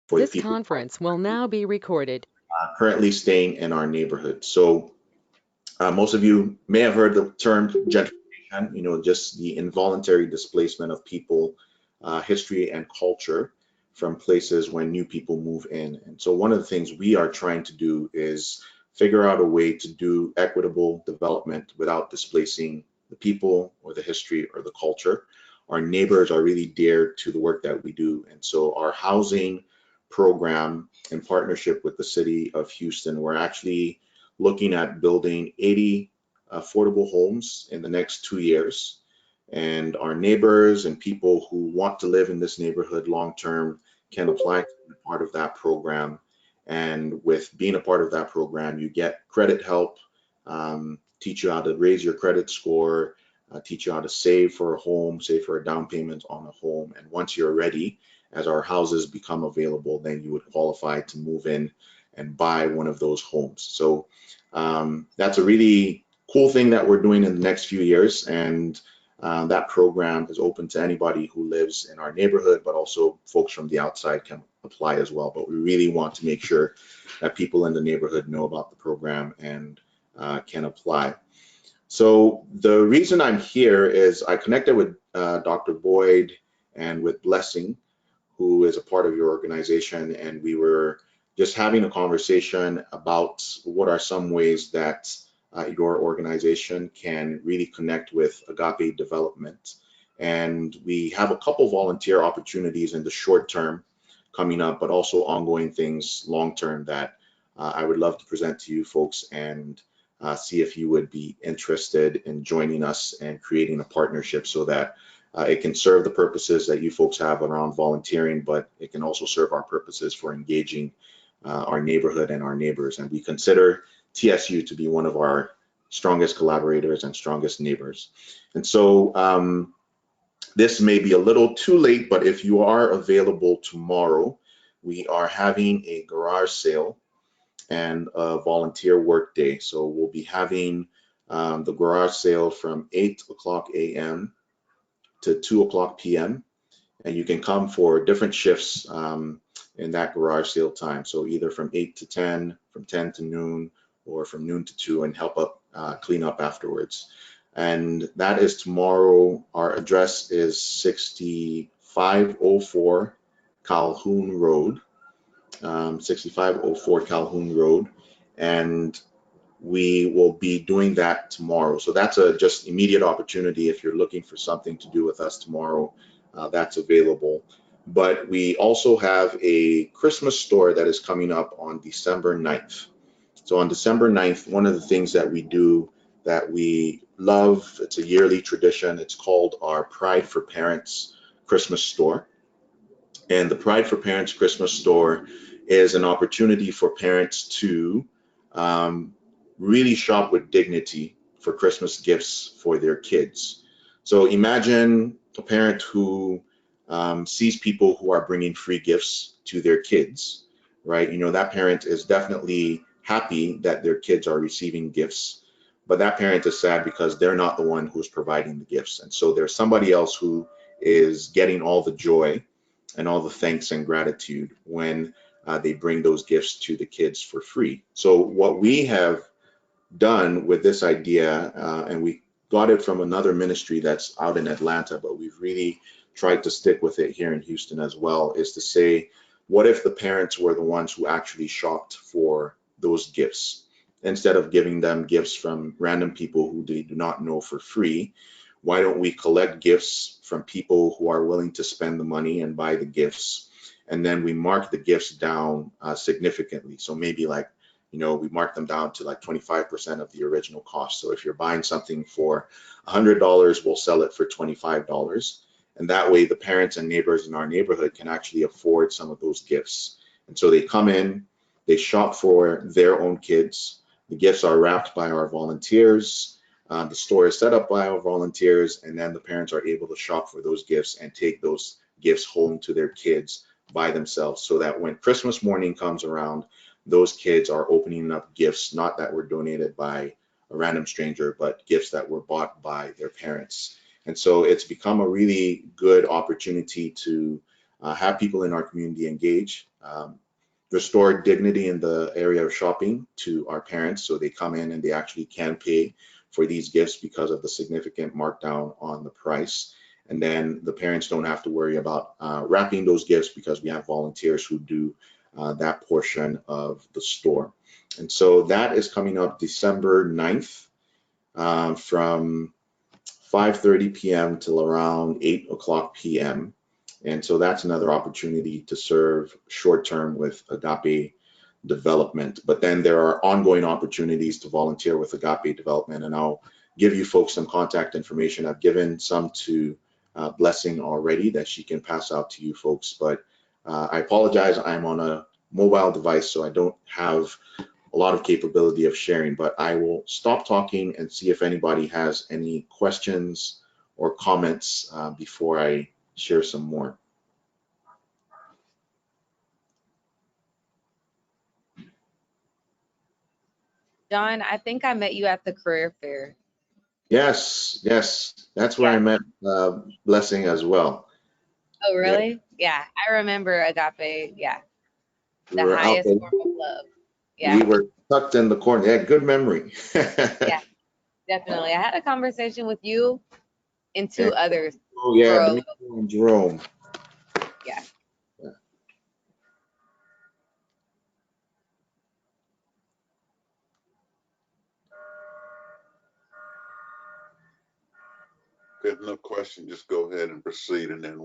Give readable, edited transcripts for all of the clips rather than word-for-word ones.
for the This people conference will now be recorded. currently staying in our neighborhood. So most of you may have heard the term gentrification, just the involuntary displacement of people, history, and culture from places when new people move in. And so, one of the things we are trying to do is figure out a way to do equitable development without displacing the people or the history or the culture. Our neighbors are really dear to the work that we do. And so, our housing program, in partnership with the city of Houston, we're actually looking at building 80 affordable homes in the next 2 years. And our neighbors and people who want to live in this neighborhood long term can apply to be part of that program. And with being a part of that program, you get credit help, teach you how to raise your credit score, teach you how to save for a home, save for a down payment on a home. And once you're ready, as our houses become available, then you would qualify to move in and buy one of those homes. So that's a really cool thing that we're doing in the next few years. And that program is open to anybody who lives in our neighborhood, but also folks from the outside can apply as well. But we really want to make sure that people in the neighborhood know about the program and can apply. So the reason I'm here is I connected with Dr. Boyd and with Blessing, who is a part of your organization, and we were just having a conversation about what are some ways that your organization can really connect with agape development. And we have a couple volunteer opportunities in the short term coming up, but also ongoing things long term that I would love to present to you folks and see if you would be interested in joining us and creating a partnership so that it can serve the purposes that you folks have around volunteering, but it can also serve our purposes for engaging our neighborhood and our neighbors. And we consider TSU to be one of our strongest collaborators and strongest neighbors. And so this may be a little too late, but if you are available tomorrow, we are having a garage sale and a volunteer work day. So we'll be having the garage sale from 8 o'clock a.m. to 2 o'clock p.m. And you can come for different shifts in that garage sale time. So either from 8 to 10, from 10 to noon, or from noon to 2 and help up clean up afterwards. And that is tomorrow. Our address is 6504 Calhoun Road, 6504 Calhoun Road. And we will be doing that tomorrow. So that's a just immediate opportunity if you're looking for something to do with us tomorrow. That's available. But we also have a Christmas store that is coming up on December 9th. So on December 9th, one of the things that we do that we love, it's a yearly tradition, it's called our Pride for Parents Christmas store. And the Pride for Parents Christmas store is an opportunity for parents to um, really shop with dignity for Christmas gifts for their kids. So imagine a parent who sees people who are bringing free gifts to their kids, right? That parent is definitely happy that their kids are receiving gifts, but that parent is sad because they're not the one who's providing the gifts. And so there's somebody else who is getting all the joy and all the thanks and gratitude when they bring those gifts to the kids for free. So what we have done with this idea, and we got it from another ministry that's out in Atlanta, but we've really tried to stick with it here in Houston as well, is to say, what if the parents were the ones who actually shopped for those gifts? Instead of giving them gifts from random people who they do not know for free, why don't we collect gifts from people who are willing to spend the money and buy the gifts? And then we mark the gifts down significantly. So maybe like, we mark them down to like 25% of the original cost. So if you're buying something for $100, we'll sell it for $25. And that way the parents and neighbors in our neighborhood can actually afford some of those gifts. And so they come in, they shop for their own kids. The gifts are wrapped by our volunteers. The store is set up by our volunteers, and then the parents are able to shop for those gifts and take those gifts home to their kids by themselves so that when Christmas morning comes around, those kids are opening up gifts, not that were donated by a random stranger, but gifts that were bought by their parents. And so it's become a really good opportunity to have people in our community engage, restore dignity in the area of shopping to our parents so they come in and they actually can pay for these gifts because of the significant markdown on the price. And then the parents don't have to worry about wrapping those gifts because we have volunteers who do that portion of the store. And so that is coming up December 9th from 5:30 p.m. till around 8 o'clock p.m. And so that's another opportunity to serve short-term with Agape Development. But then there are ongoing opportunities to volunteer with Agape Development, and I'll give you folks some contact information. I've given some to Blessing already that she can pass out to you folks, but I apologize, I'm on a mobile device, so I don't have a lot of capability of sharing, but I will stop talking and see if anybody has any questions or comments before I share some more. John, I think I met you at the career fair. Yes, that's where I met Blessing as well. Oh, really? Yeah, I remember Agape. Yeah, We the were out highest there. form of love. Yeah, We were tucked in the corner. Yeah, good memory. yeah, definitely. I had a conversation with you and two Okay. others. Oh yeah, Bro. Demetrio and Jerome. Yeah. If no question, just go ahead and proceed, and then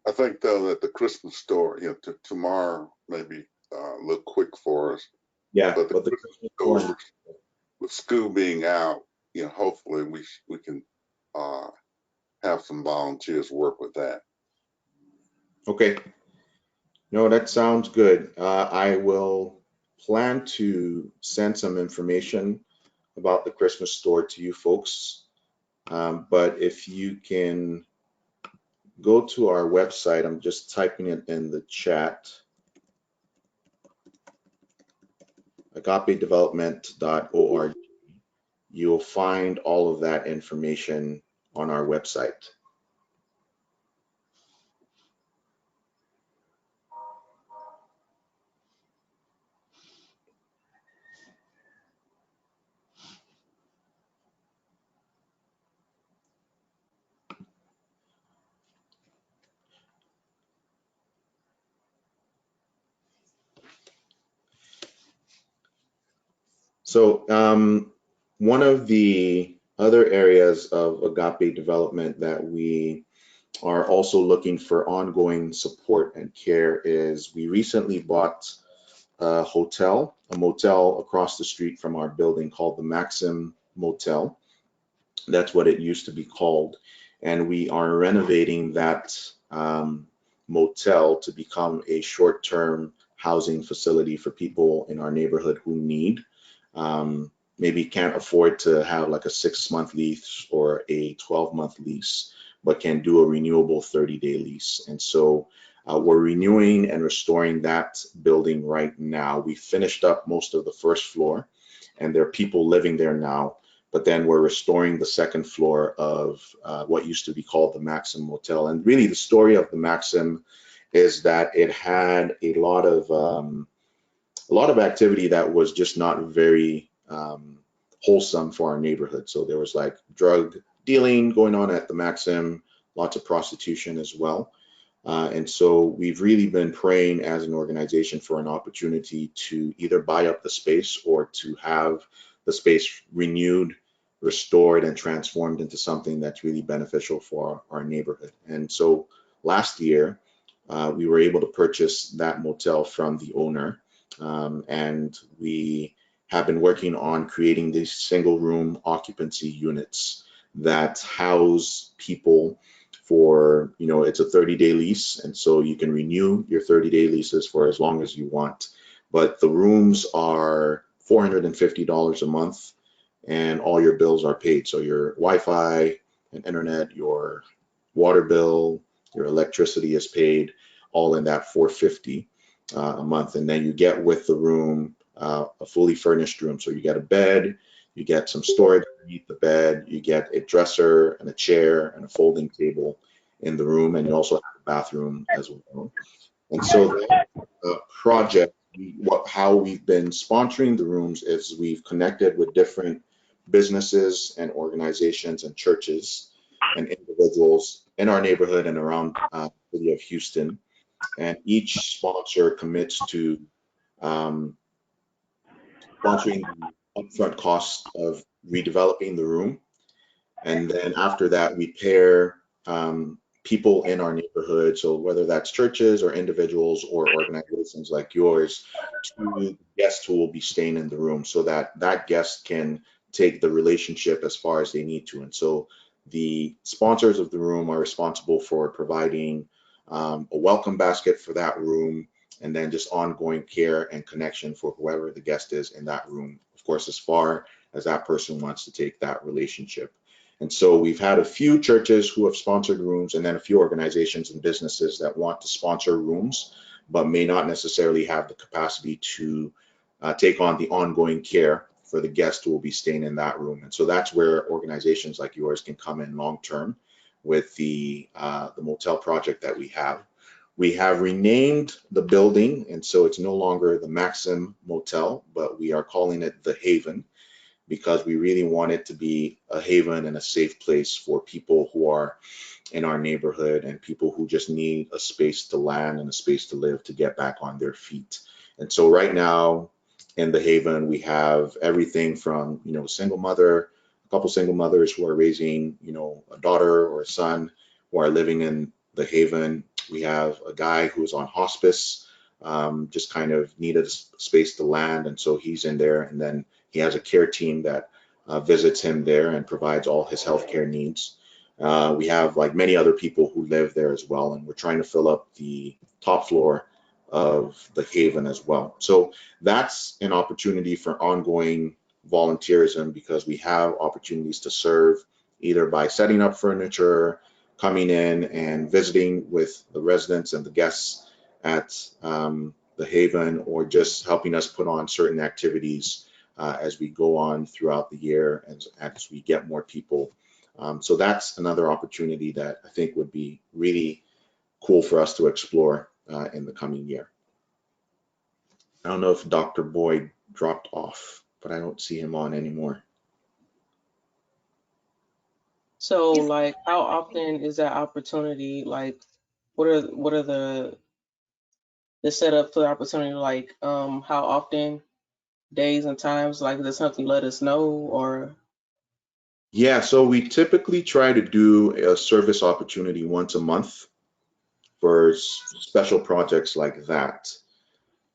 I think though that the Christmas store, tomorrow maybe a little quick for us. Yeah, but the Christmas stores, with school being out, hopefully we can have some volunteers work with that. Okay. No, that sounds good. I will plan to send some information about the Christmas store to you folks. But if you can go to our website, I'm just typing it in the chat, agapedevelopment.org. You'll find all of that information on our website. So one of the other areas of Agape Development that we are also looking for ongoing support and care is we recently bought a motel across the street from our building called the Maxim Motel. That's what it used to be called. And we are renovating that motel to become a short-term housing facility for people in our neighborhood who need. Maybe can't afford to have like a 6-month lease or a 12-month lease, but can do a renewable 30-day lease. And so we're renewing and restoring that building right now. We finished up most of the first floor, and there are people living there now. But then we're restoring the second floor of what used to be called the Maxim Motel. And really, the story of the Maxim is that it had a lot of activity that was just not very wholesome for our neighborhood. So there was like drug dealing going on at the Maxim, lots of prostitution as well. And so we've really been praying as an organization for an opportunity to either buy up the space or to have the space renewed, restored, and transformed into something that's really beneficial for our neighborhood. And so last year, we were able to purchase that motel from the owner. And we have been working on creating these single room occupancy units that house people for, it's a 30-day lease. And so you can renew your 30-day leases for as long as you want. But the rooms are $450 a month and all your bills are paid. So your Wi-Fi and internet, your water bill, your electricity is paid, all in that $450 a month. And then you get with the room a fully furnished room. So you get a bed, you get some storage underneath the bed, you get a dresser and a chair and a folding table in the room, and you also have a bathroom as well. And so that project, how we've been sponsoring the rooms is we've connected with different businesses and organizations and churches and individuals in our neighborhood and around the city of Houston. And each sponsor commits to sponsoring the upfront cost of redeveloping the room. And then after that, we pair people in our neighborhood, so whether that's churches or individuals or organizations like yours, to guests who will be staying in the room so that that guest can take the relationship as far as they need to. And so the sponsors of the room are responsible for providing a welcome basket for that room, and then just ongoing care and connection for whoever the guest is in that room, of course, as far as that person wants to take that relationship. And so we've had a few churches who have sponsored rooms, and then a few organizations and businesses that want to sponsor rooms, but may not necessarily have the capacity to take on the ongoing care for the guest who will be staying in that room. And so that's where organizations like yours can come in long term with the motel project that we have. We have renamed the building, and so it's no longer the Maxim Motel, but we are calling it the Haven, because we really want it to be a haven and a safe place for people who are in our neighborhood and people who just need a space to land and a space to live to get back on their feet. And so right now in the Haven, we have everything from, single mother, a couple single mothers who are raising, a daughter or a son who are living in the Haven. We have a guy who's on hospice, just kind of needed a space to land, and so he's in there. And then he has a care team that visits him there and provides all his healthcare needs. We have like many other people who live there as well, and we're trying to fill up the top floor of the Haven as well. So that's an opportunity for ongoing volunteerism, because we have opportunities to serve either by setting up furniture, coming in and visiting with the residents and the guests at the Haven, or just helping us put on certain activities as we go on throughout the year and as we get more people. So that's another opportunity that I think would be really cool for us to explore in the coming year. I don't know if Dr. Boyd dropped off, but I don't see him on anymore. So, like, how often is that opportunity? Like, what are the setup for the opportunity? Like, how often, days and times? Like, is there something you let us know, or? Yeah, so we typically try to do a service opportunity once a month for special projects like that.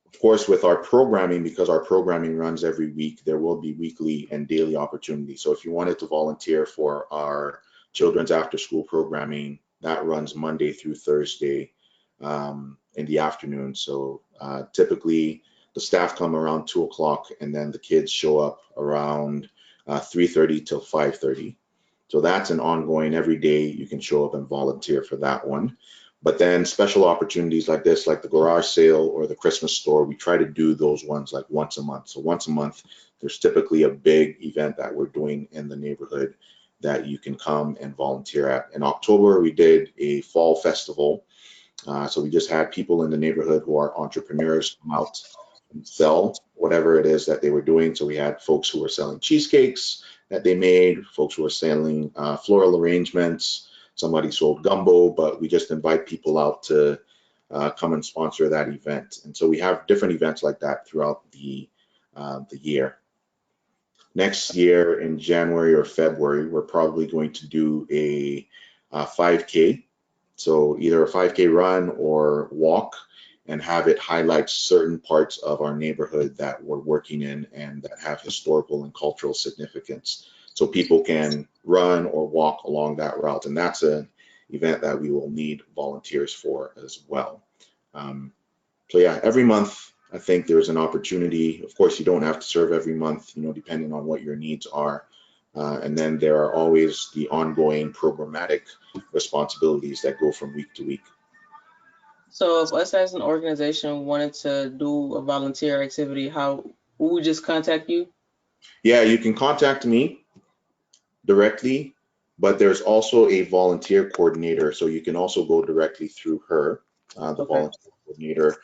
Of course, with our programming, because our programming runs every week, there will be weekly and daily opportunities. So if you wanted to volunteer for our children's after school programming, that runs Monday through Thursday in the afternoon. So typically the staff come around 2 o'clock, and then the kids show up around 3:30 till 5:30. So that's an ongoing, every day you can show up and volunteer for that one. But then special opportunities like this, like the garage sale or the Christmas store, we try to do those ones like once a month. So once a month, there's typically a big event that we're doing in the neighborhood that you can come and volunteer at. In October, we did a fall festival. So we just had people in the neighborhood who are entrepreneurs come out and sell whatever it is that they were doing. So we had folks who were selling cheesecakes that they made, folks who were selling floral arrangements, somebody sold gumbo, but we just invite people out to come and sponsor that event. And so we have different events like that throughout the year. Next year in January or February, we're probably going to do a 5K. So either a 5K run or walk, and have it highlight certain parts of our neighborhood that we're working in and that have historical and cultural significance. So people can run or walk along that route. And that's an event that we will need volunteers for as well. So yeah, every month, I think there's an opportunity. Of course, you don't have to serve every month, depending on what your needs are. And then there are always the ongoing programmatic responsibilities that go from week to week. So if us as an organization wanted to do a volunteer activity, how would we just contact you? Yeah, you can contact me directly. But there's also a volunteer coordinator, so you can also go directly through her, the Okay. volunteer coordinator.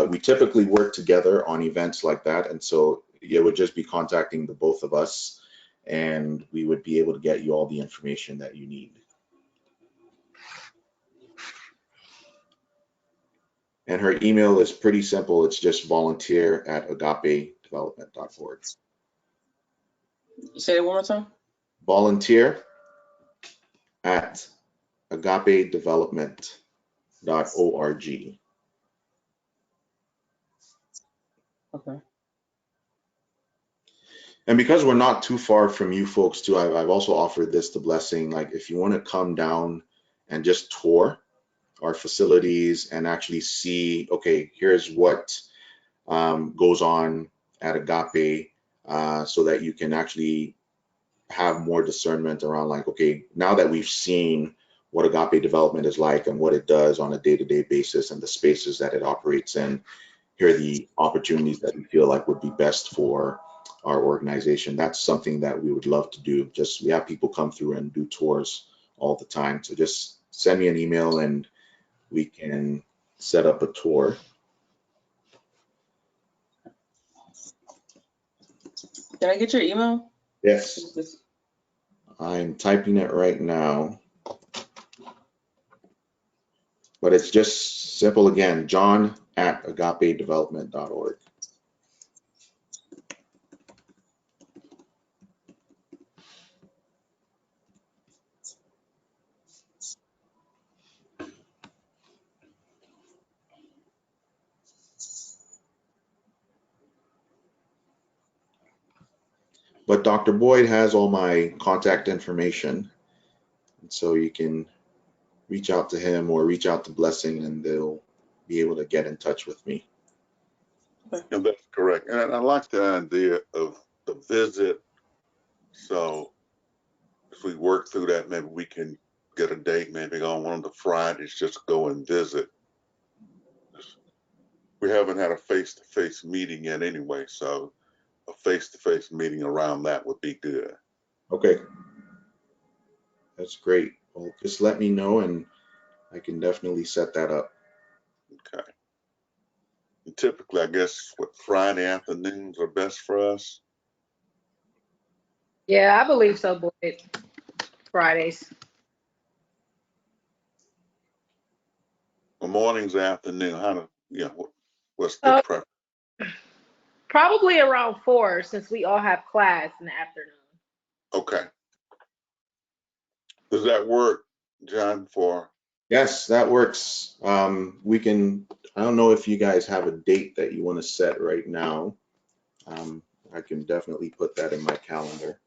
We typically work together on events like that, and so it would just be contacting the both of us, and we would be able to get you all the information that you need. And her email is pretty simple. It's just volunteer@agapedevelopment.org. Say it one more time. Volunteer@agapedevelopment.org. Okay. And because we're not too far from you folks too, I've also offered this to Blessing. Like if you want to come down and just tour our facilities and actually see, okay, here's what goes on at Agape, so that you can actually have more discernment around like, okay, now that we've seen what Agape development is like and what it does on a day-to-day basis and the spaces that it operates in, here are the opportunities that we feel like would be best for our organization. That's something that we would love to do. Just, we have people come through and do tours all the time. So just send me an email and we can set up a tour. Can I get your email? Yes, Is this- I'm typing it right now. But it's just simple again, john@agapedevelopment.org. But Dr. Boyd has all my contact information, and so you can reach out to him or reach out to Blessing and they'll be able to get in touch with me. And that's correct. And I like the idea of the visit. So if we work through that, maybe we can get a date, maybe on one of the Fridays, just go and visit. We haven't had a face-to-face meeting yet anyway, so a face-to-face meeting around that would be good. Okay, that's great. Well, just let me know and I can definitely set that up. Okay. And typically, I guess what Friday afternoons are best for us. Yeah, I believe so, Boyd. Fridays. Or mornings, afternoon. How to, what's the Uh, preference? Probably around 4, since we all have class in the afternoon. Okay. Does that work, John? Yes, that works. We can, I don't know if you guys have a date that you want to set right now. I can definitely put that in my calendar.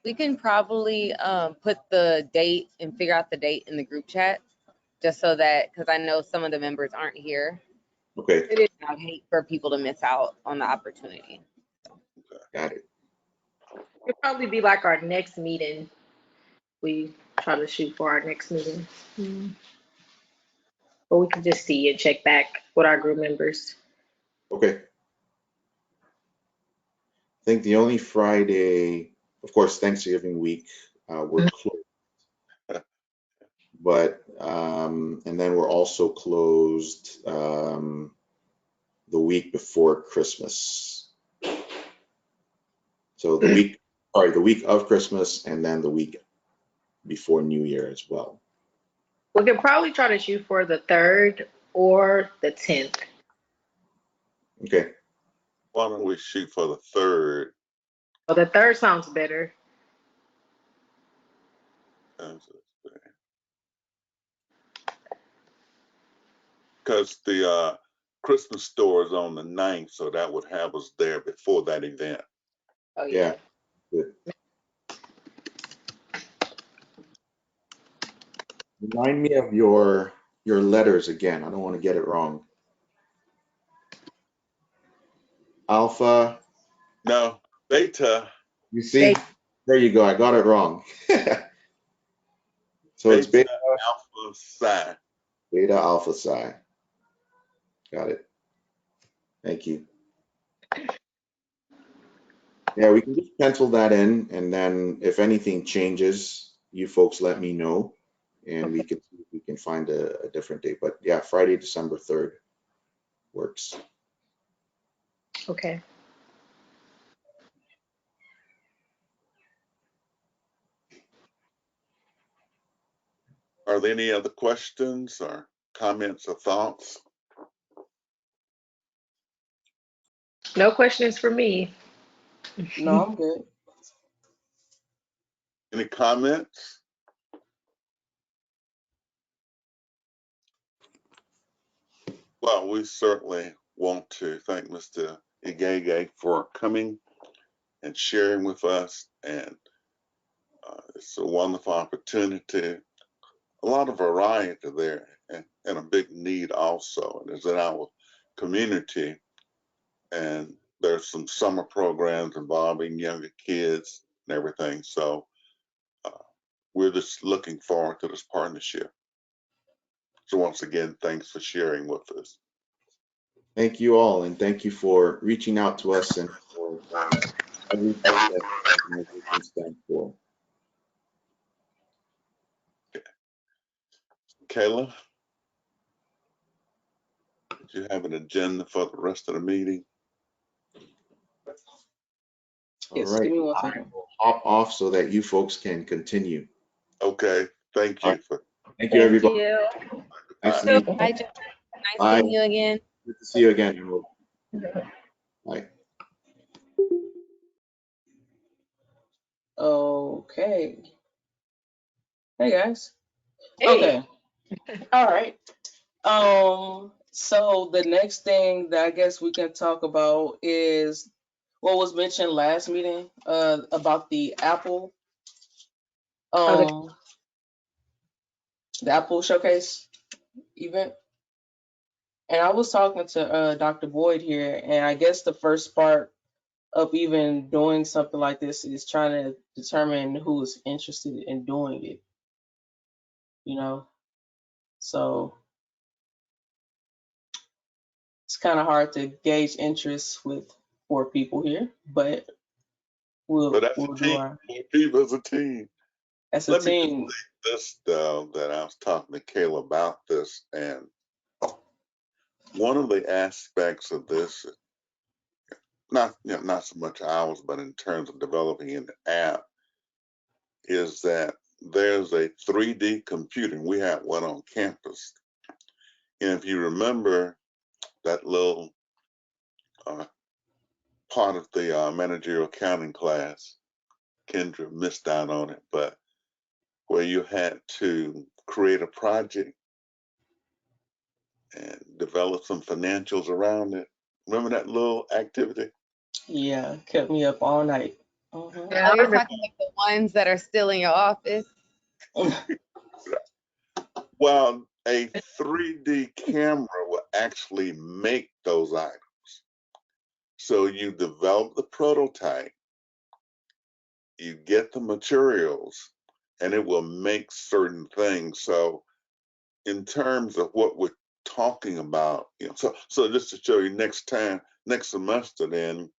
We can probably put the date and figure out the date in the group chat, just so that, because I know some of the members aren't here. Okay, It is. I'd hate for people to miss out on the opportunity. got it. It'll probably be like our next meeting. We try to shoot for our next meeting. But we can just see and check back with our group members. Okay. I think the only Friday, of course, Thanksgiving week, we're closed. But, and then we're also closed the week before Christmas. So the week of Christmas and then the week before New Year as well. We could probably try to shoot for the 3rd or the 10th. Okay, Why don't we shoot for the 3rd? Well, the 3rd sounds better. Because the Christmas store is on the 9th, so that would have us there before that event. Oh, yeah, good. Remind me of your letters again. I don't want to get it wrong. Alpha. No, beta. You see, there you go. I got it wrong. So it's beta, alpha, psi. beta, alpha, psi. Got it. Thank you. Yeah, we can just pencil that in, and then if anything changes, you folks let me know, and we Okay. can see if we can find a different date. But yeah, Friday, December 3rd works. Okay. Are there any other questions or comments or thoughts? No questions for me. No, I'm good. Any comments? Well, we certainly want to thank Mr. Igege for coming and sharing with us. And it's a wonderful opportunity. A lot of variety there, and a big need also. And it's in our community. And there's some summer programs involving younger kids and everything. So we're just looking forward to this partnership. So once again, thanks for sharing with us. Thank you all, and thank you for reaching out to us and for everything that the organization stands for. Kayla, do you have an agenda for the rest of the meeting? All Yes, right, give me one I second. will hop off so that you folks can continue. Okay, thank All you right. for Thank you, Thank everybody. you. Nice to Bye. meet you. Hi, Jeff. Nice Bye. meeting you again. Good to see you again, Emerald. Bye. Okay. Hey guys. Hey. Okay. All right. So the next thing that I guess we can talk about is what was mentioned last meeting, about the Apple, Oh, the Apple Showcase event. And I was talking to Dr. Boyd here, and I guess the first part of even doing something like this is trying to determine who is interested in doing it, you know? So it's kind of hard to gauge interest with 4 people here, but But we'll as a do team, our, 4 people as a team. as a Let me just team. say this, though, that I was talking to Kayla about this, and one of the aspects of this, not so much ours, but in terms of developing an app, is that there's a 3D computing. We had one on campus, and if you remember that little uh, part of the managerial accounting class, Kendra missed out on it, but where you had to create a project and develop some financials around it. Remember that little activity? Yeah, kept me up all night. yeah, I Oh, you're remember. talking like the ones that are still in your office? Well, a 3D camera will actually make those items. So you develop the prototype, you get the materials, and it will make certain things. So in terms of what we're talking about, so just to show you next semester, then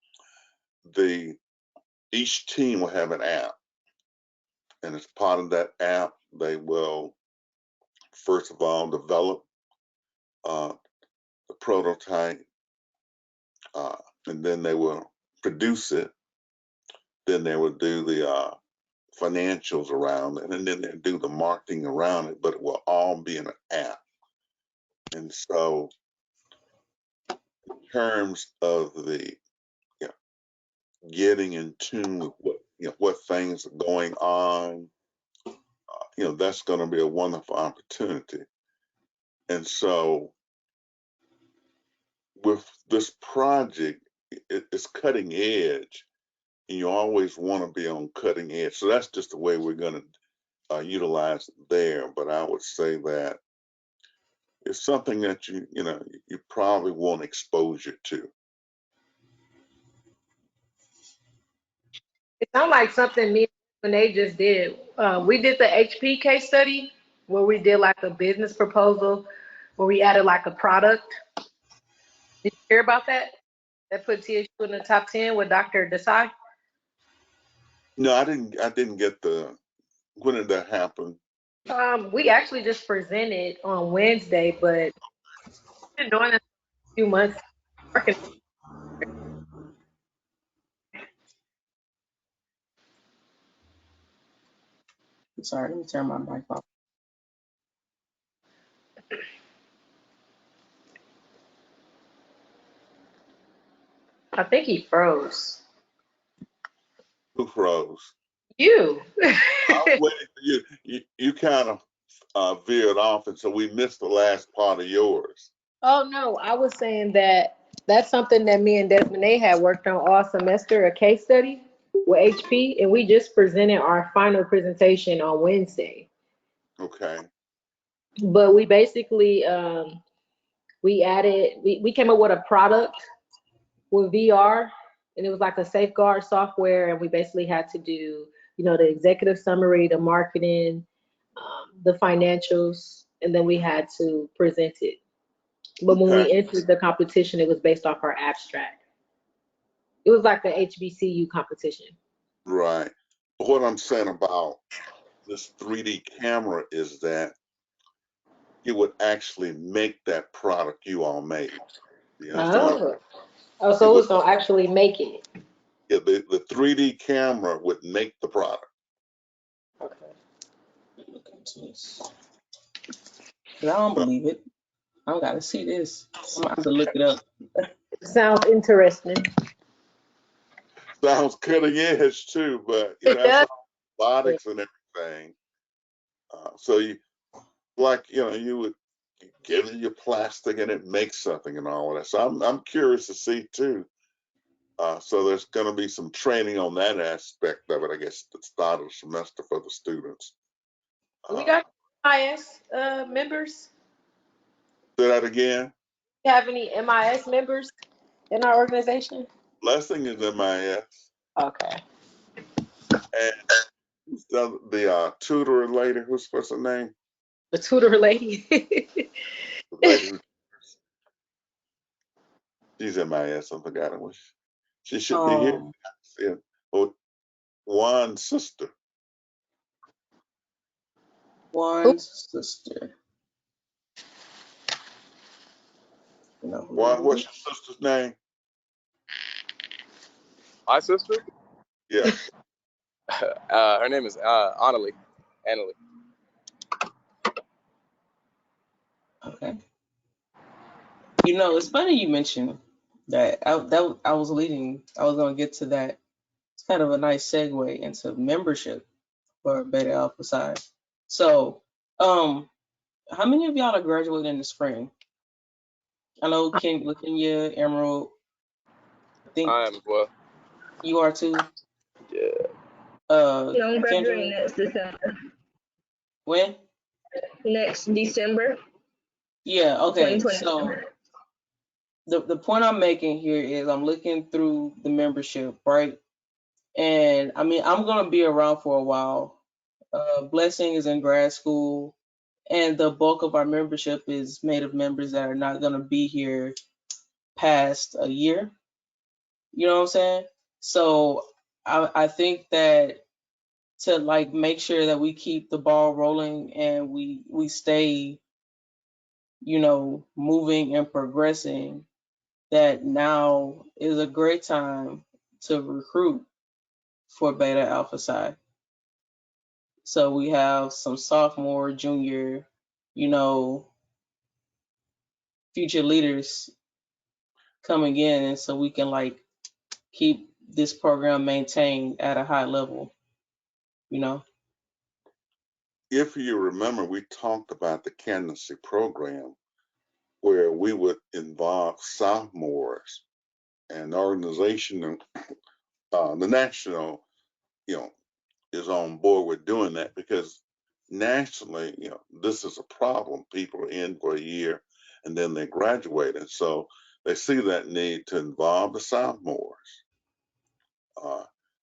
each team will have an app. And as part of that app, they will first of all develop the prototype, and then they will produce it. Then they will do the financials around it, and then they do the marketing around it. But it will all be in an app. And so, in terms of the getting in tune with what things are going on, that's going to be a wonderful opportunity. And so, with this project, it's cutting edge, and you always want to be on cutting edge. So that's just the way we're going to utilize it there. But I would say that it's something that you probably want exposure to. It sounds like something me and they just did. We did the HP case study where we did like a business proposal where we added like a product. Did you hear about that? That put TSU in the top 10 with Dr. Desai. No, I didn't get the When did that happen? We actually just presented on Wednesday, but we've been doing this a few months. Working. Sorry, let me turn my mic off. I think he froze. Who froze? You. I was waiting for you. You kind of veered off, and so we missed the last part of yours. Oh no, I was saying that that's something that me and Desmond A had worked on all semester, a case study with HP, and we just presented our final presentation on Wednesday. Okay. But we basically we came up with a product with VR, and it was like a safeguard software, and we basically had to do, you know, the executive summary, the marketing, the financials, and then we had to present it. But when we Okay. entered the competition, it was based off our abstract. It was like the HBCU competition. Right. But what I'm saying about this 3D camera is that it would actually make that product you all made. You understand? Oh, It so it would, was gonna actually make it. yeah, the 3D camera would make the product. Okay. Look into this. 'Cause I don't believe it. I don't gotta see this. I'm gonna have to look it up. Sounds interesting. Sounds cutting edge too, but you It know, that's does. robotics and everything. So you like, you know, you would give it your plastic and it makes something and all of that. So I'm curious to see too. So there's going to be some training on that aspect of it, I guess, at the start of the semester for the students. We got MIS members. Say that again. You have any MIS members in our organization? Blessing is MIS, Okay. and who's the tutor lady. What's her name? The tutor lady. The lady who, she's MIS. I forgot it was. She should be here. Yeah. Oh, Juan's sister. One sister. You know who Juan, that what's is? your sister's name? My sister, Yeah. her name is Annalie. Annalie. Okay. You know, it's funny you mentioned that. I was leading. I was gonna get to that. It's kind of a nice segue into membership for Beta Alpha Psi. So, how many of y'all are graduating in the spring? I know Kenya, Emerald. I think I am as well. you are too. Yeah. No, I'm graduating Kendra, next December. when? Next December, Yeah. Okay. 2020. So the point I'm making here is I'm looking through the membership, right? And I mean, I'm gonna be around for a while. Blessing is in grad school, and the bulk of our membership is made of members that are not gonna be here past a year. You know what I'm saying? So I think that to like make sure that we keep the ball rolling and we stay, you know, moving and progressing, that now is a great time to recruit for Beta Alpha Psi. So we have some sophomore, junior, you know, future leaders coming in, and so we can like keep this program maintained at a high level, you know. If you remember, we talked about the candidacy program where we would involve sophomores and the organization, the national, you know, is on board with doing that because nationally, you know, this is a problem. People are in for a year and then they graduate. And so they see that need to involve the sophomores,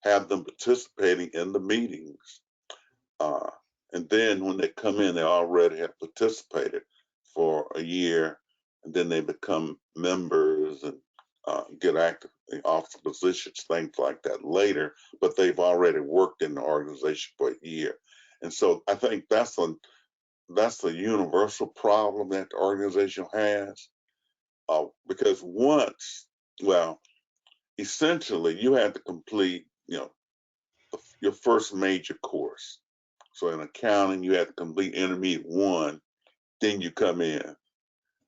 have them participating in the meetings. Uh, and then when they come in, they already have participated for a year, and then they become members and get active in officer positions, things like that later. But they've already worked in the organization for a year, And so I think that's a universal problem that the organization has. Because essentially you had to complete, your first major course. So in accounting, you had to complete intermediate 1, then you come in.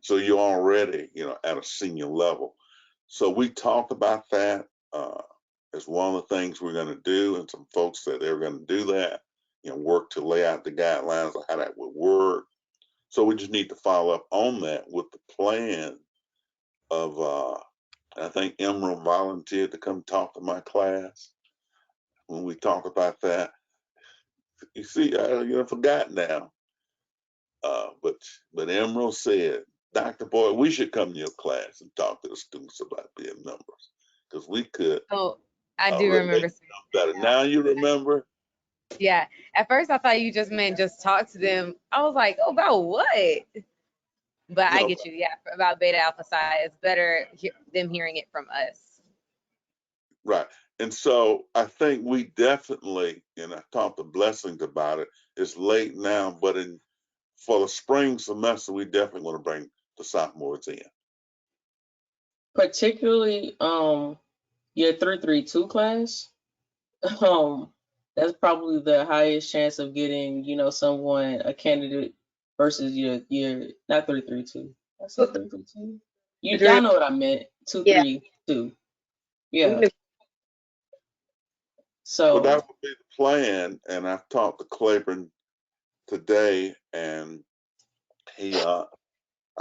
So you're already, at a senior level. So we talked about that as one of the things we're going to do, and some folks said they were going to do that, work to lay out the guidelines of how that would work. So we just need to follow up on that with the plan of, I think Emerald volunteered to come talk to my class when we talk about that. You see, I forgot now. But Emerald said, Dr. Boyd, we should come to your class and talk to the students about being members, because we could So I do relate remember. to them better. Now you remember? Yeah. At first I thought you just meant just talk to them. I was like, oh, about what? But I get you. Yeah. About Beta Alpha Psi, it's better them hearing it from us. Right. And so I think we definitely, and I talked to Blessings about it, it's late now, but for the spring semester, we definitely want to bring the sophomores in. Particularly your 332 class. That's probably the highest chance of getting, someone, a candidate versus your not 332. I said 332. Y'all know what I meant. 232. Yeah. So Well, that would be the plan. And I've talked to Claiborne today, and he, I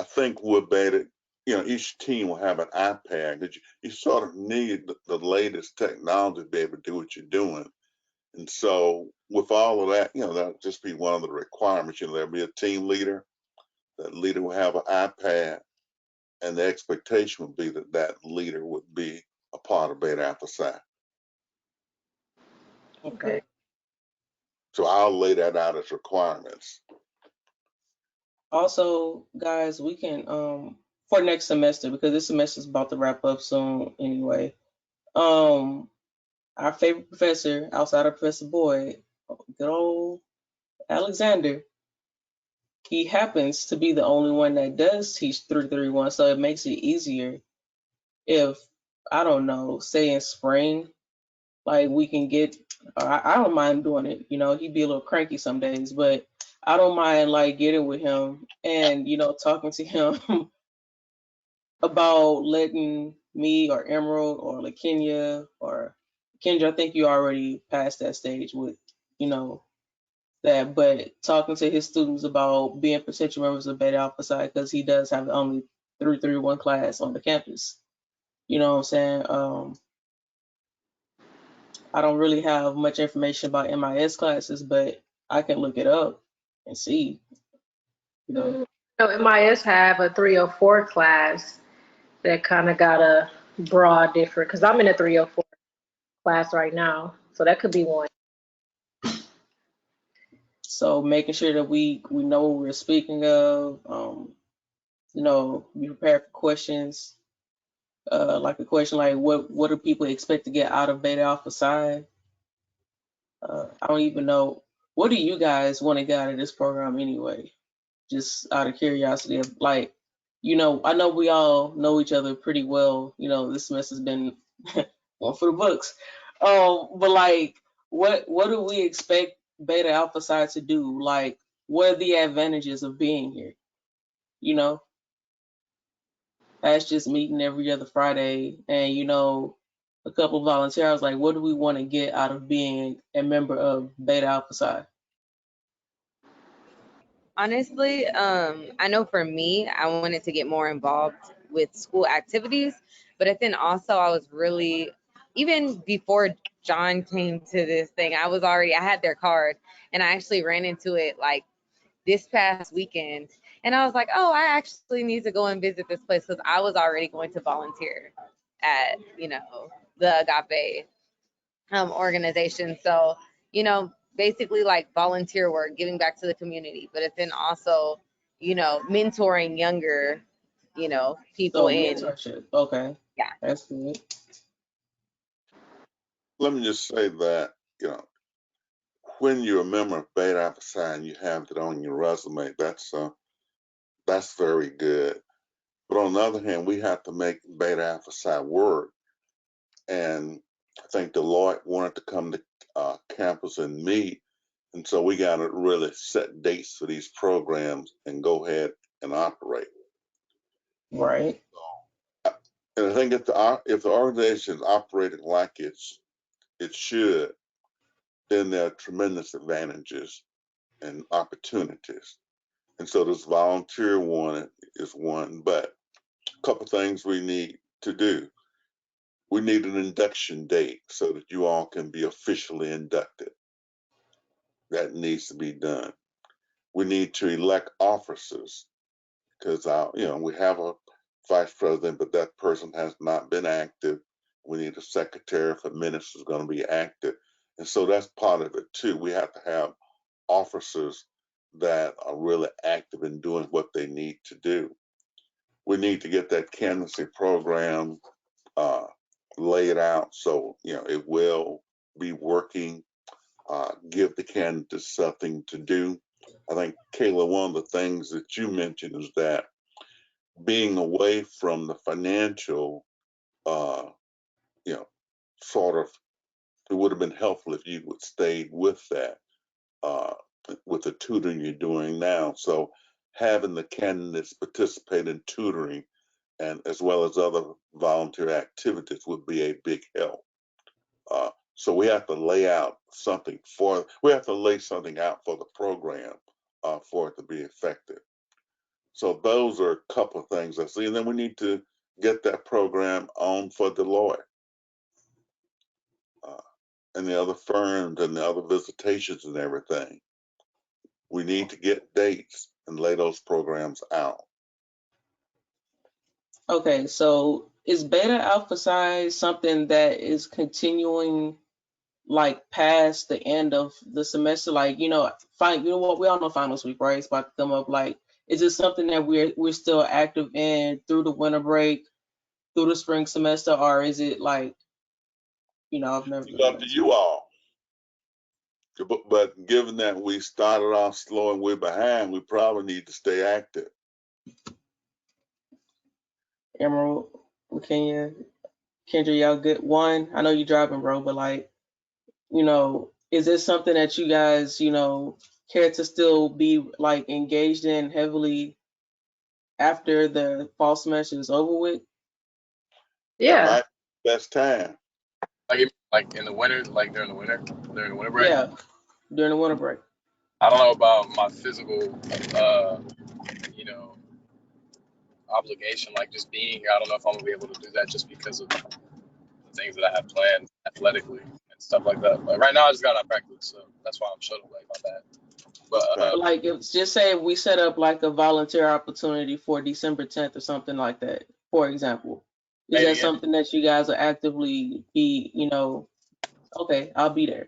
think we're better. Each team will have an iPad. That you sort of need the latest technology to be able to do what you're doing. And so with all of that, that'll just be one of the requirements. There'll be a team leader. That leader will have an iPad, and the expectation would be that that leader would be a part of Beta Alpha Psi. okay. So I'll lay that out as requirements. Also, guys, we can for next semester, because this semester is about to wrap up soon anyway. Our favorite professor outside of Professor Boyd, good old Alexander, he happens to be the only one that does teach 331, so it makes it easier if, I don't know, say in spring, like we can get, I don't mind doing it, he'd be a little cranky some days, but I don't mind like getting with him and, talking to him about letting me or Emerald or LaKenya or Kendra, I think you already passed that stage with, that, but talking to his students about being potential members of Beta Alpha Psi, because he does have the only 331 class on the campus. You know what I'm saying? I don't really have much information about MIS classes, but I can look it up and see. MIS have a 304 class that kind of got a broad different, because I'm in a 304 class right now, so that could be one. So making sure that we know what we're speaking of, be prepared for questions, like a question like what do people expect to get out of Beta Alpha Psi? I don't even know. What do you guys want to get out of this program anyway? Just out of curiosity, like, I know we all know each other pretty well. This semester's been one for the books. But like, what do we expect Beta Alpha Psi to do? Like, what are the advantages of being here? That's just meeting every other Friday, and a couple of volunteers. Like, what do we want to get out of being a member of Beta Alpha Psi? Honestly, I know for me, I wanted to get more involved with school activities, but then also I was really, even before John came to this thing, I had their card, and I actually ran into it like this past weekend, and I was like, oh, I actually need to go and visit this place, because I was already going to volunteer at, the Agape organization. So, basically like volunteer work, giving back to the community, but then also, mentoring younger, people So in. mentorship. Okay. Yeah. That's good. Let me just say that, when you're a member of Beta Alpha Psi and you have it on your resume, that's very good. But on the other hand, we have to make Beta Alpha Psi work. And I think Deloitte wanted to come to campus and meet. And so we got to really set dates for these programs and go ahead and operate. Right. And I think if the organization is operating like it should, then there are tremendous advantages and opportunities. And so this volunteer one is one, but a couple things we need to do. We need an induction date so that you all can be officially inducted. That needs to be done. We need to elect officers because we have a vice president, but that person has not been active. We need a secretary for minutes who's going to be active. And so that's part of it too. We have to have officers that are really active in doing what they need to do. We need to get that candidacy program laid out so it will be working. Give the candidates something to do. I think, Kayla, one of the things that you mentioned is that being away from the financial, sort of, it would have been helpful if you would stay with that, with the tutoring you're doing now. So having the candidates participate in tutoring and as well as other volunteer activities would be a big help. So we have to lay out something out for the program for it to be effective. So those are a couple of things I see. And then we need to get that program on for Deloitte and the other firms and the other visitations and everything. We need to get dates and lay those programs out. Okay, so is Beta Alpha Psi something that is continuing like past the end of the semester? Like, what, we all know finals week, right? It's about to come up. Like, is it something that we're still active in through the winter break, through the spring semester, or is it like, I've never It's up to you all. But given that we started off slow and we're behind, we probably need to stay active. Emerald, Kenya, Kendra, y'all good? One, I know you're driving, bro, but like, is this something that you guys, care to still be like engaged in heavily after the fall semester is over with? Yeah. Best time. Like in the winter, like during the winter break. Yeah, during the winter break. I don't know about my physical, obligation, like just being here. I don't know if I'm gonna be able to do that just because of the things that I have planned athletically and stuff like that. Like right now, I just got out of practice, so that's why I'm shut away by that. But like, just say we set up like a volunteer opportunity for December 10th or something like that, for example. Is that something that you guys will actively be, okay, I'll be there,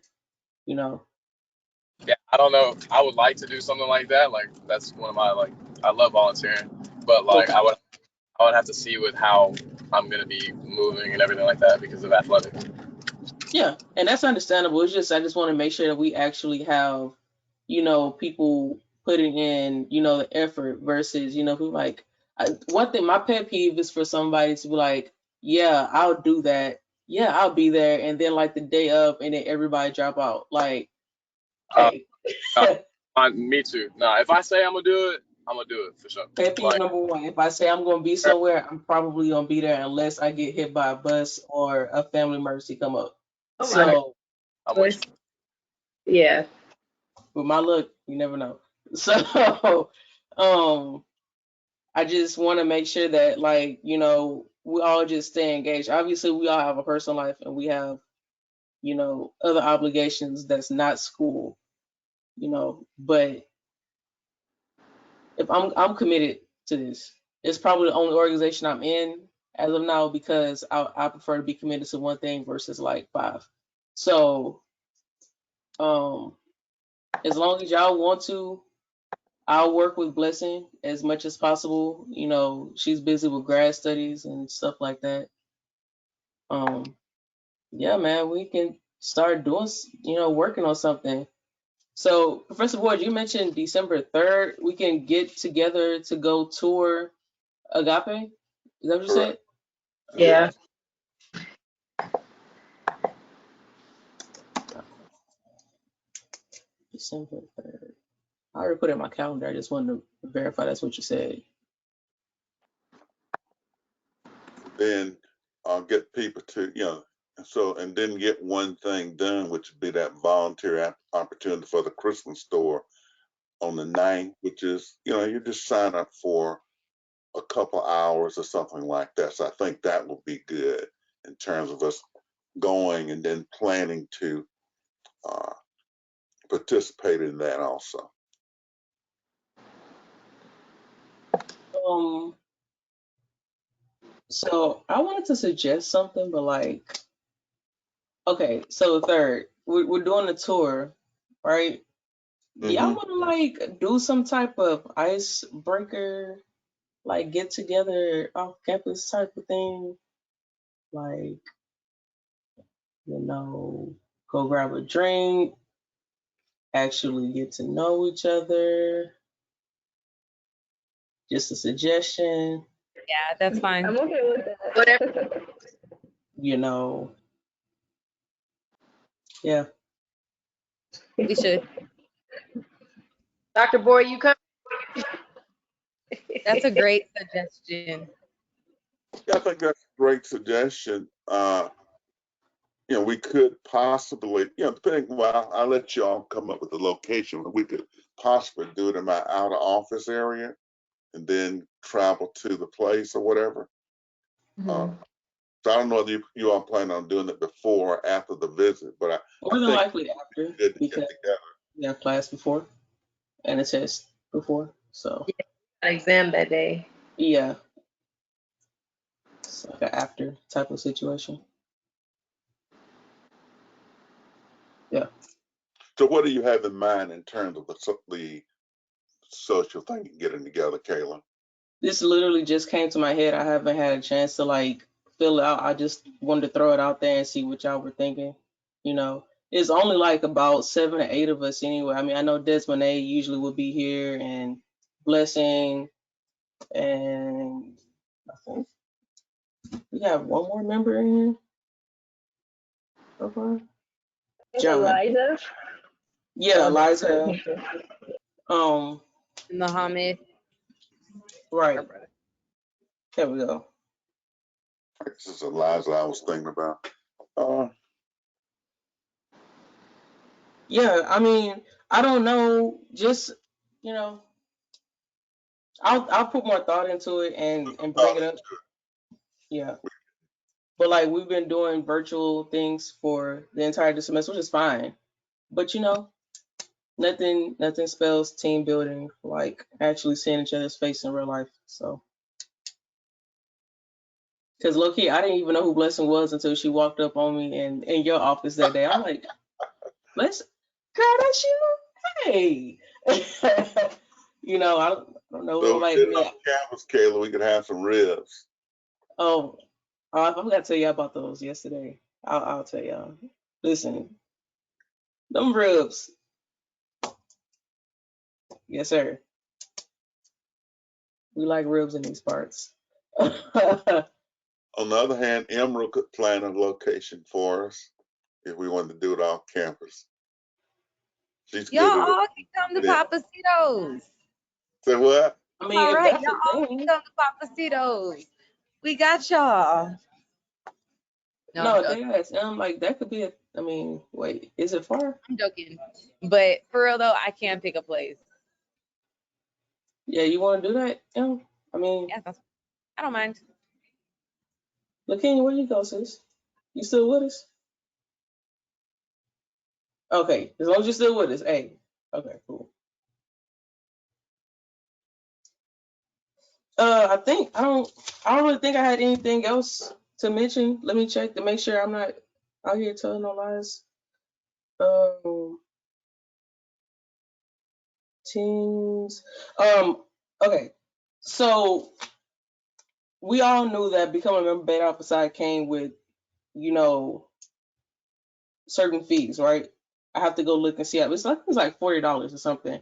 Yeah, I don't know. I would like to do something like that. Like that's one of my I love volunteering, but Okay. I would have to see with how I'm gonna be moving and everything like that because of athletics. Yeah, and that's understandable. It's just I just want to make sure that we actually have, people putting in, the effort versus, who like one thing. My pet peeve is for somebody to be like, yeah, I'll do that. Yeah, I'll be there, and then like the day up, and then everybody drop out. Like, hey. Me too. Nah, if I say I'm gonna do it, I'm gonna do it for sure. Pet peeve number one. If I say I'm gonna be somewhere, I'm probably gonna be there unless I get hit by a bus or a family emergency come up. Oh my So goodness. Yeah. with my luck, you never know. So I just want to make sure that we all just stay engaged. Obviously we all have a personal life and we have, other obligations that's not school, but if I'm committed to this. It's probably the only organization I'm in as of now because I prefer to be committed to one thing versus like 5. So as long as y'all want to, I'll work with Blessing as much as possible. She's busy with grad studies and stuff like that. Yeah, man, we can start doing, working on something. So, Professor Ward, you mentioned December 3rd. We can get together to go tour Agape. Is that what you said? Yeah. December 3rd. I already put it in my calendar. I just wanted to verify that's what you said. Then get people to, so, and then get one thing done, which would be that volunteer opportunity for the Christmas store on the 9th, which is, you just sign up for a couple hours or something like that. So I think that will be good in terms of us going and then planning to participate in that also. So I wanted to suggest something, but like, okay, so the 3rd, we're doing a tour, right? Y'all want to like do some type of icebreaker, like get together off campus type of thing, like, go grab a drink, actually get to know each other. Just a suggestion, Yeah, that's fine. I'm okay with that. Whatever. Yeah. We should. Dr. Boyd, you come? That's a great suggestion. Yeah, I think that's a great suggestion. We could possibly, depending, well, I'll let y'all come up with the location. We could possibly do it in my outer office area and then travel to the place or whatever. So I don't know if you all plan on doing it before or after the visit, but More than likely after, good to because get together. we have class before and a test before. So Got an exam that day. yeah, it's like an after type of situation. Yeah. So what do you have in mind in terms of the social thing getting together, Kayla? This literally just came to my head. I haven't had a chance to like fill it out. I just wanted to throw it out there and see what y'all were thinking. It's only like about 7 or 8 of us anyway. I mean, I know Desmond A usually will be here, and Blessing, and I think we have one more member in here so far. John. Eliza. Yeah, Eliza. Muhammad. Right. There we go. This is Eliza I was thinking about. Yeah, I mean, I don't know. Just I'll put more thought into it and bring it up. Yeah. But like we've been doing virtual things for the entire semester, which is fine. But nothing spells team building like actually seeing each other's face in real life. So, because low key, I didn't even know who Blessing was until she walked up on me in your office that day. I'm like, Blessing, girl, that's you. Hey. I don't know. So Like, on campus, Kayla, we could have some ribs. Oh, I forgot to tell you about those yesterday. I'll tell y'all. Listen, them ribs. Yes, sir. We like ribs in these parts. On the other hand, Emerald could plan a location for us if we wanted to do it off campus. She's Y'all good at all can come to Papacitos. Say what? I mean, All if right, that's y'all a all thing. can come to Papacitos. We got y'all. No, they asked. I'm like, that could be a. I mean, wait, is it far? I'm joking. But for real though, I can pick a place. Yeah, you want to do that? I mean, Yeah, I don't mind. LaKenya, where you go, sis? You still with us? Okay, as long as you're still with us. Hey, okay, cool. I don't really think I had anything else to mention. Let me check to make sure I'm not out here telling no lies. Teams. Okay. So we all knew that becoming a member of Beta Alpha Psi came with, certain fees, right? I have to go look and see. It's like $40 or something.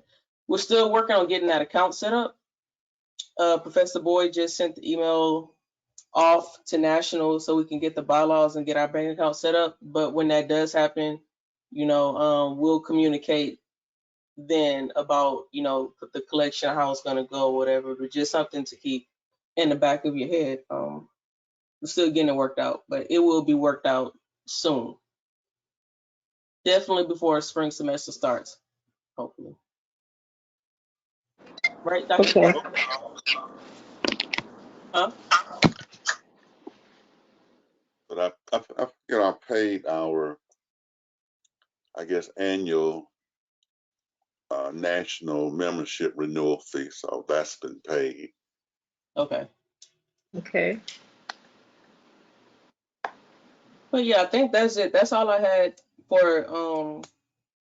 We're still working on getting that account set up. Professor Boyd just sent the email off to National so we can get the bylaws and get our bank account set up. But when that does happen, we'll communicate then about, the collection, how it's gonna go, whatever, but just something to keep in the back of your head. We're still getting it worked out, but it will be worked out soon. Definitely before spring semester starts, hopefully. Right, Dr. Okay. Huh? But I paid our, I guess, annual national membership renewal fee, so that's been paid. Okay. Okay. But yeah, I think that's it. That's all I had for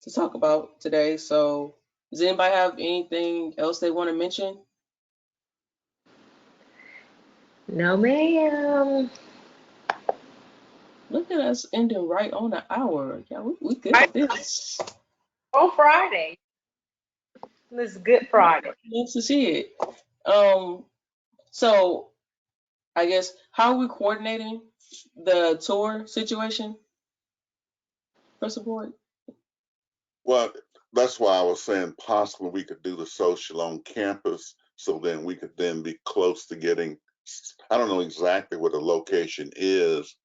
to talk about today. So does anybody have anything else they want to mention? No, ma'am. Look at us ending right on an hour. Yeah, we good at this. On Friday. This is Good Friday. Nice to see it. So I guess how are we coordinating the tour situation for support? Well, that's why I was saying possibly we could do the social on campus, so then we could then be close to getting, I don't know exactly what the location is,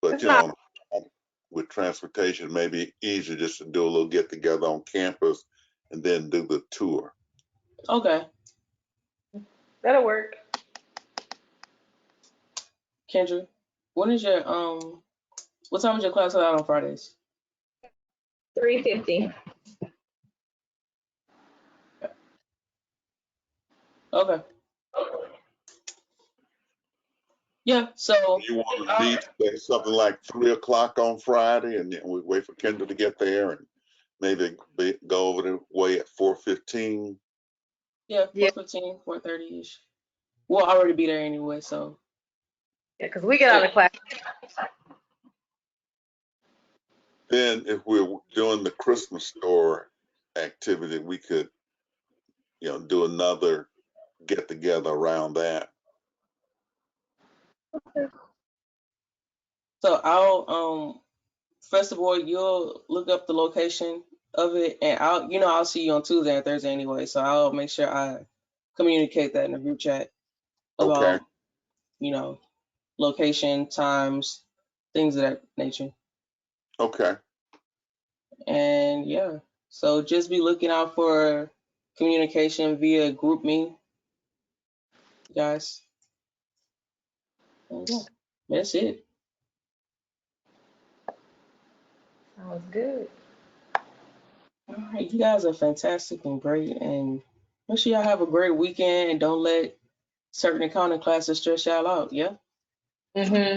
but It's not- with transportation, maybe easier just to do a little get together on campus and then do the tour. Okay. That'll work. Kendra, when is your what time is your class out on Fridays? 3:50. Okay. Yeah, so You want to meet at something like 3 o'clock on Friday, and then we wait for Kendra to get there, and maybe go over the way at 4:15. yeah, Yeah. 4:15, 4:30-ish. We'll already be there anyway, so Yeah, because we get out of class. Then if we're doing the Christmas store activity, we could, do another get together around that. so I'll first of all, you'll look up the location of it, and I'll see you on Tuesday and Thursday anyway, so I'll make sure I communicate that in the group chat about, Okay. Location, times, things of that nature. Okay. And yeah, so just be looking out for communication via GroupMe, guys. And yeah, that's it. Sounds good. All right, you guys are fantastic and great, and make sure y'all have a great weekend and don't let certain accounting classes stress y'all out. Yeah. Mm-hmm.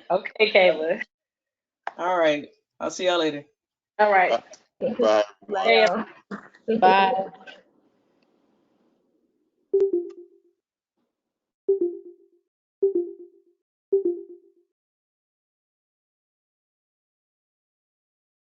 Okay, Kayla. All right. I'll see y'all later. All right. Bye. Bye, y'all. Bye.